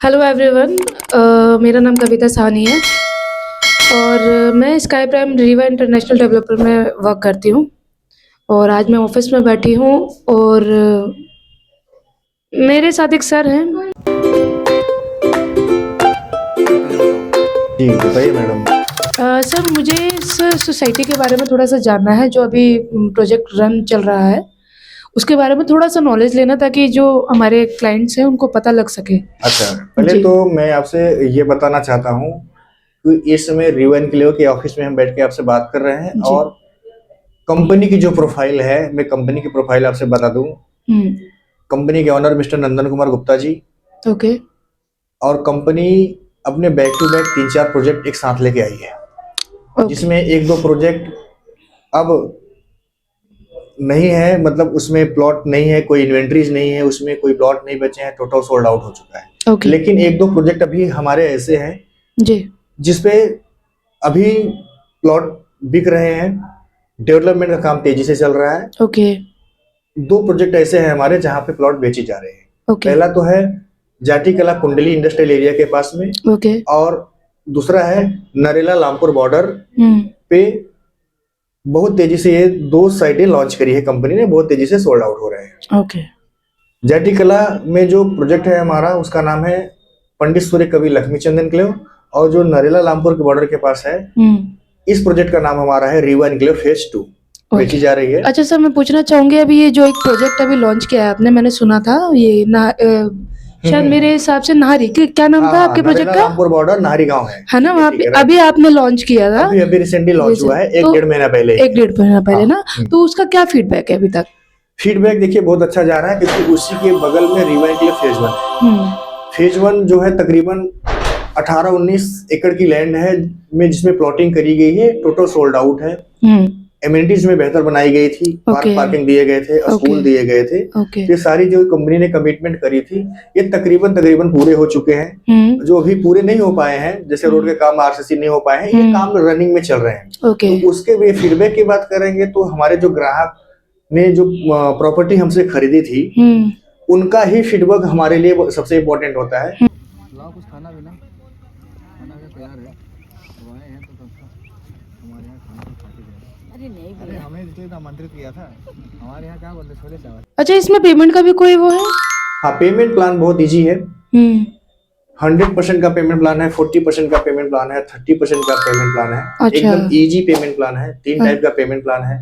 Hello everyone. मेरा नाम कविता साहनी है और मैं sky prime Rewa international developer में वर्क करती हूँ। और आज मैं ऑफिस में बैठी हूँ और मेरे साथ एक सर हैं। जी बताइए मैडम। सर मुझे इस सोसाइटी के बारे में थोड़ा सा जानना है जो अभी प्रोजेक्ट रन चल रहा है, उसके बारे में थोड़ा सा नॉलेज लेना ताकि जो हमारे क्लाइंट्स हैं उनको पता लग सके। अच्छा, पहले जी। तो मैं आपसे ये बताना चाहता हूँ कि इस समय रीवा एनक्लेव के ऑफिस में हम बैठ के आपसे बात कर रहे हैं जी। और कंपनी की जो प्रोफाइल है, मैं कंपनी की प्रोफाइल आपसे बता दूं। हम्म। कंपनी के ऑनर मिस्टर नंदन कुमार गुप्ता जी, ओके। और कंपनी अपने बैक टू बैक 3-4 प्रोजेक्ट एक साथ लेके आई है, ओके। जिसमें एक दो प्रोजेक्ट अब नहीं है, मतलब उसमें प्लॉट नहीं है, कोई इन्वेंट्रीज नहीं है, उसमें कोई प्लॉट नहीं बचे हैं, टोटल सोल्ड आउट हो चुका है। ओके। लेकिन एक दो प्रोजेक्ट अभी हमारे ऐसे हैं जी। जिसपे अभी प्लॉट बिक रहे हैं, डेवलपमेंट का काम तेजी से चल रहा है। ओके। दो प्रोजेक्ट ऐसे हैं हमारे जहां पे प्लॉट बेचे जा रहे हैं। ओके। पहला तो है जाटी कला कुंडली इंडस्ट्रियल एरिया के पास में, ओके। और दूसरा है नरेला लामपुर बॉर्डर हम्म। पे। बहुत तेजी से ये दो साइटें लॉन्च करी है कंपनी ने, बहुत तेजी से सोल्ड आउट हो रहे हैं। ओके। जाटी कला में जो प्रोजेक्ट है हमारा, उसका नाम है पंडित सूर्य कवि लक्ष्मी चंद एनक्लेव, और जो नरेला लामपुर के बॉर्डर के पास है, हम्म। इस प्रोजेक्ट का नाम हमारा है रीवा एनक्लेव फेज 2, बेची ओके। जा रही है। अच्छा सर, मैं पूछना चाहूंगी अभी ये जो एक प्रोजेक्ट अभी लॉन्च किया है आपने, मैंने सुना था ये ना शायद मेरे हिसाब से नाहरी क्या नाम था आपके प्रोजेक्ट नरेला का? लामपुर बॉर्डर नाहरी गांव है ना, वहाँ ठीक पे है, अभी आपने लॉन्च किया था? अभी अभी रिसेंटली लॉन्च हुआ है, एक तो डेढ़ महीना पहले। एक डेढ़ महीना पहले हाँ, ना? तो उसका क्या फीडबैक है अभी तक? फीडबैक देखिए बहुत अच्छा जा रहा है, क्योंकि उसी के बगल में रीवा एनक्लेव फेज 1 है। हम्म। फेज 1 जो है तकरीबन 18-19 एकड़ की लैंड है, में जिसमें प्लॉटिंग करी गई है, टोटल सोल्ड आउट है। हम्म। एमिनिटीज में बेहतर बनाई गई थी, पार्किंग दिए गए थे, स्कूल दिए गए थे। ओके। ये सारी जो कंपनी ने कमिटमेंट करी थी, ये तकरीबन तकरीबन पूरे हो चुके हैं। जो अभी पूरे नहीं हो पाए हैं, जैसे रोड के काम आरसीसी नहीं हो पाए हैं, ये काम रनिंग में चल रहे हैं। ओके। तो उसके भी फीडबैक की बात करेंगे तो हमारे जो ग्राहक ने जो प्रॉपर्टी हमसे खरीदी थी, उनका ही फीडबैक हमारे लिए सबसे इम्पोर्टेंट होता है। लाओ कुछ खाना पीना, खाना का तैयार है, अब आए हैं तो हमारे यहाँ खाना तो खा के गए। अरे नहीं, अरे हमें इसलिए तो आमंत्रित किया था, हमारे यहाँ क्या बोलते छोले चावल। अच्छा, इसमें पेमेंट का भी कोई वो है? हाँ, पेमेंट प्लान बहुत इजी है। 100% का पेमेंट प्लान है, 40% का पेमेंट प्लान है, 30% का पेमेंट प्लान है। अच्छा। एकदम इजी पेमेंट प्लान है, 3 टाइप का पेमेंट प्लान है।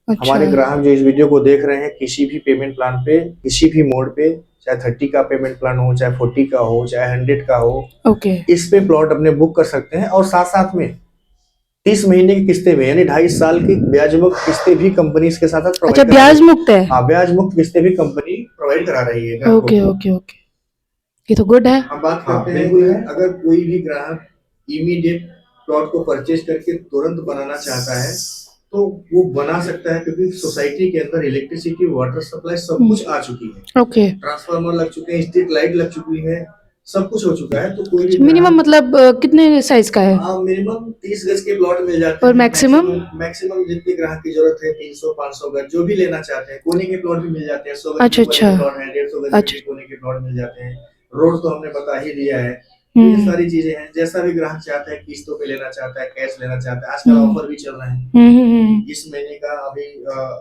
अच्छा। हमारे ग्राहक जो इस वीडियो को देख रहे हैं, किसी भी पेमेंट प्लान पे, किसी भी मोड पे, चाहे 30 का पेमेंट प्लान हो, चाहे 40 का हो, चाहे 100 का हो, ओके। इस पे प्लॉट अपने बुक कर सकते हैं। और साथ साथ में 30 महीने की किस्तें में, यानी 2.5 साल की ब्याज मुक्त किस्तें भी कंपनी इसके साथ साथ अच्छा, ब्याज मुक्त है? हाँ, ब्याज मुक्त किस्तें भी कंपनी प्रोवाइड करा रही है। ओके ओके ओके, ये तो गुड है। हम बात करते हैं, अगर कोई भी ग्राहक इमीडिएट प्लॉट को परचेज करके तुरंत बनाना चाहता है तो वो बना सकता है, क्योंकि सोसाइटी के अंदर इलेक्ट्रिसिटी, वाटर सप्लाई सब कुछ आ चुकी है। ओके। ट्रांसफार्मर लग चुके हैं, स्ट्रीट लाइट लग चुकी है, सब कुछ हो चुका है। तो कोई भी मिनिमम मतलब कितने साइज का है? मिनिमम 30 गज के प्लॉट मिल जाते और हैं। मैक्सिमम? मैक्सिमम जितने ग्राहक की जरूरत है, 300-500 गज जो भी लेना चाहते हैं। कोने के प्लॉट भी मिल जाते हैं, 100 गज अच्छा के अच्छा। प्लॉट है, 150 गज के कोने के प्लॉट मिल जाते हैं। रोड तो हमने बता ही दिया है। तो ये सारी चीजें हैं, जैसा भी ग्राहक चाहता है, किस्तों पे लेना चाहता है, कैश लेना चाहता है, आजकल ऑफर भी चल रहे हैं। इस महीने का अभी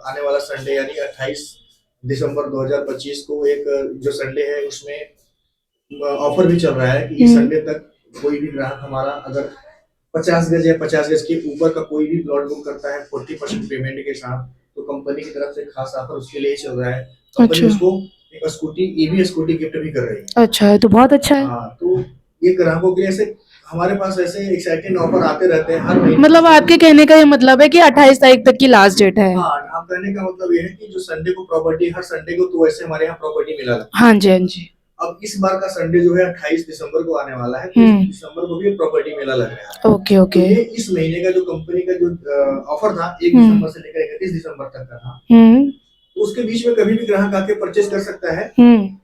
आने वाला संडे यानी 28 दिसंबर 2025 को एक जो संडे है, उसमें ऑफर भी चल रहा है कि इस संडे तक कोई भी ग्राहक हमारा अगर 50 गज या 50 गज के ऊपर का कोई भी प्लॉट बुक करता है 40% पेमेंट के साथ, तो कंपनी की तरफ से खास ऑफर उसके लिए चल रहा है। कंपनी उसको एक स्कूटी, ईवी स्कूटी गिफ्ट भी कर रही है। अच्छा है, तो बहुत अच्छा है। हाँ, तो ये ग्राहकों के लिए ऐसे हमारे पास ऐसे एक्साइटिंग ऑफर आते रहते हैं हर महीने। मतलब आपके कहने का ये मतलब है कि 28 तारीख तक की लास्ट डेट है? हाँ, आप कहने का मतलब ये है कि जो संडे को प्रॉपर्टी, हर संडे को तो वैसे हमारे यहाँ प्रॉपर्टी मिला लगता है। हाँ जी, हाँ जी। अब इस बार का संडे जो है 28 दिसंबर को आने वाला है, तो 30 दिसंबर को भी प्रॉपर्टी मेला लग रहा है। Okay okay. तो ये इस महीने का जो कंपनी का जो ऑफर था, 1 दिसंबर से लेकर 31 दिसंबर तक का था, तो उसके बीच में कभी भी ग्राहक आके परचेज कर सकता है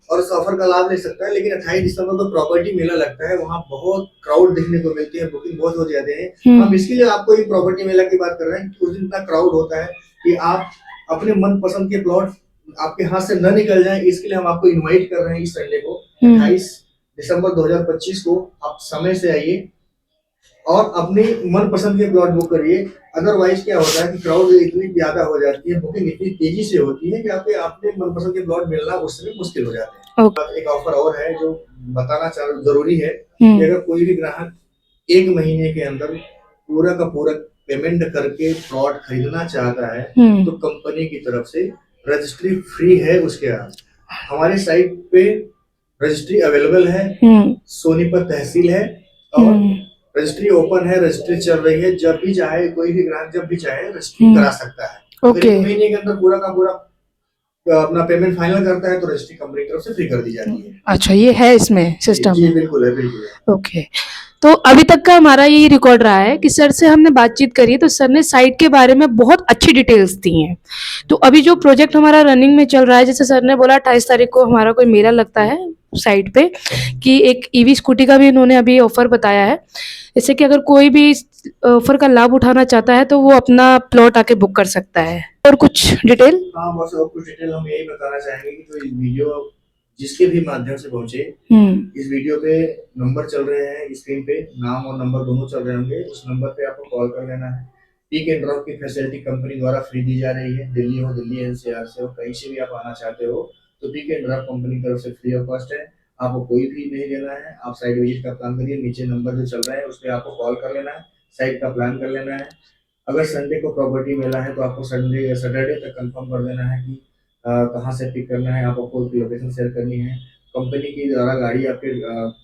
और उस ऑफर का लाभ ले सकता है। लेकिन 28 दिसंबर को प्रॉपर्टी मेला लगता है, वहाँ बहुत क्राउड देखने को मिलती है, बुकिंग बहुत हो जाते हैं। हम इसके लिए आपको ये प्रॉपर्टी मेला की बात कर रहे हैं, उस दिन इतना क्राउड होता है कि आप अपने मन पसंद के प्लॉट आपके हाथ से न निकल जाए, इसके लिए हम आपको इनवाइट कर रहे हैं इस संडे को 28 दिसंबर 2025 को आप समय से आइए और अपनी मनपसंद के प्लॉट बुक करिए। अदरवाइज क्या होता है कि क्राउड इतनी ज्यादा हो जाती है, बुकिंग इतनी तेजी से होती है कि आपके अपने मनपसंद के प्लॉट मिलना उससे भी मुश्किल हो जाते हैं। एक ऑफर और है जो बताना जरूरी है कि अगर कोई भी ग्राहक 1 महीने के अंदर पूरा का पूरा पेमेंट करके प्लॉट खरीदना चाहता है तो कंपनी की तरफ से रजिस्ट्री फ्री है उसके यहाँ। हमारे साइट पे रजिस्ट्री अवेलेबल है, सोनीपत तहसील है और रजिस्ट्री ओपन है, रजिस्ट्री चल रही है। जब भी चाहे कोई भी ग्राहक जब भी चाहे रजिस्ट्री करा सकता है। ओके। 1 महीने के अंदर पूरा का पूरा अपना पेमेंट फाइनल करता है तो रजिस्ट्री कंपनी की तरफ से फ्री कर दी जाती है। अच्छा, ये है इसमें सिस्टम? जी बिल्कुल है, बिल्कुल है। ओके, तो अभी तक का हमारा यही रिकॉर्ड रहा है कि सर से हमने बातचीत करी तो सर ने साइट के बारे में बहुत अच्छी डिटेल्स दी हैं। तो अभी जो प्रोजेक्ट हमारा रनिंग में चल रहा है, जैसे सर ने बोला 28 तारीख को हमारा कोई मेला लगता है साइट पे, कि एक ईवी स्कूटी का भी इन्होंने अभी ऑफर बताया है, जैसे कि अगर कोई भी ऑफर का लाभ उठाना चाहता है तो वो अपना प्लॉट आके बुक कर सकता है। और कुछ डिटेल? हाँ, बस और कुछ डिटेल हम यही बताना चाहेंगे कि जो वीडियो जिसके भी माध्यम से पहुंचे, इस वीडियो पे नंबर चल रहे हैं स्क्रीन पे, नाम और नंबर दोनों चल रहे होंगे। उस नंबर पे आपको कॉल कर लेना है। पिक एंड ड्रॉप की फैसिलिटी कंपनी द्वारा फ्री दी जा रही है। दिल्ली हो, दिल्ली एनसीआर से हो, कहीं से भी आप आना चाहते हो तो पिक एंड ड्रॉप कंपनी की तरफ से फ्री ऑफ कॉस्ट है। आपको कोई फी नहीं देना है। आप साइट विजिट का प्लान करिए, नीचे नंबर जो चल रहा है उस पर आपको कॉल कर लेना है, साइट का प्लान कर लेना है। अगर संडे को प्रॉपर्टी मिला है तो आपको संडे या सैटरडे तक कंफर्म कर देना है कि कहाँ से पिक करना है, आपको उसकी लोकेशन शेयर करनी है। कंपनी की द्वारा गाड़ी आपके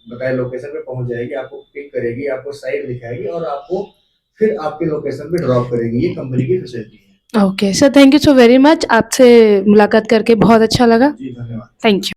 बताए लोकेशन पे पहुंच जाएगी, आपको पिक करेगी, आपको साइट दिखाएगी और आपको फिर आपके लोकेशन पे ड्रॉप करेगी। ये कंपनी की फैसिलिटी है। Okay sir, thank you so very much. आपसे मुलाकात करके बहुत अच्छा लगा। जी धन्यवाद। Thank you.